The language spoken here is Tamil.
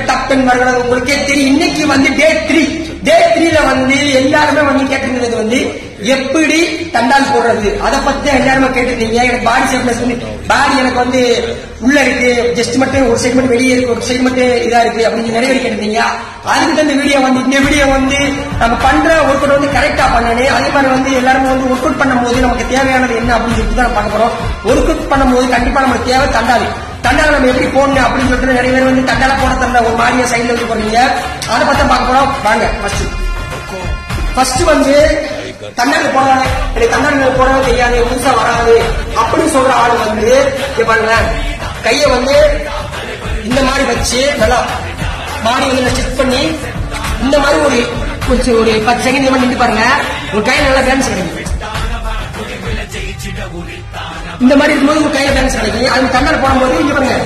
டக்குன்னு வருகிறது உங்களுக்கே தெரியும். இன்னைக்கு வந்து டே 3ல வந்து எல்லாருமே வந்து கேட்டிருந்தது வந்து எப்படி தண்டால் போடுறது, அதை பத்தி எல்லாருமே கேட்டிருந்தீங்க. எனக்கு பாடி ஷேப்னஸ் வந்து பாடி எனக்கு வந்து உள்ள இருக்கு, ஜஸ்ட் மட்டும் ஒரு சைடு மட்டும் வெளியே இருக்கு, ஒரு சைடு மட்டும் இதா இருக்கு அப்படின்னு நிறைய பேர் கேட்டிருந்தீங்க. அதுக்கு இந்த வீடியோ வந்து நம்ம பண்ற ஒர்க் அவுட் வந்து கரெக்டா பண்ணணும். அதே மாதிரி வந்து எல்லாருமே வந்து ஒர்க் அவுட் பண்ணும்போது நமக்கு தேவையானது என்ன அப்படின்னு சொல்லிட்டு தான் பார்க்க போறோம். ஒர்க் அவுட் பண்ணும்போது கண்டிப்பா நமக்கு தேவை தண்டால். தண்டால நம்ம எப்படி போடணும் அப்படின்னு சொல்லிட்டு நிறைய பேர் வந்து தண்டால போட தந்த ஒரு மாதிரியா சைட்ல வச்சு போறீங்க. அதை பத்தி பார்க்க போறோம். வாங்க ஃபர்ஸ்ட் வந்து தண்டால போடாது, எனக்கு தண்டால போடவே தெரியாது, புதுசா வராது அப்படின்னு சொல்ற ஆள் வந்து பாருங்க, கையை வந்து இந்த மாதிரி வச்சு நல்லா பாடி வந்து ஸ்டிச் பண்ணி இந்த மாதிரி ஒரு 10 செகண்ட் நின்று பாருங்க, ஒரு கையில நல்லா பேலன்ஸ் கிடைக்கும். இந்த மாதிரி இருக்கும்போது ஒரு கையில பேலன்ஸ் கிடைக்கும். அது தண்டால போடும்போது இங்க பாருங்க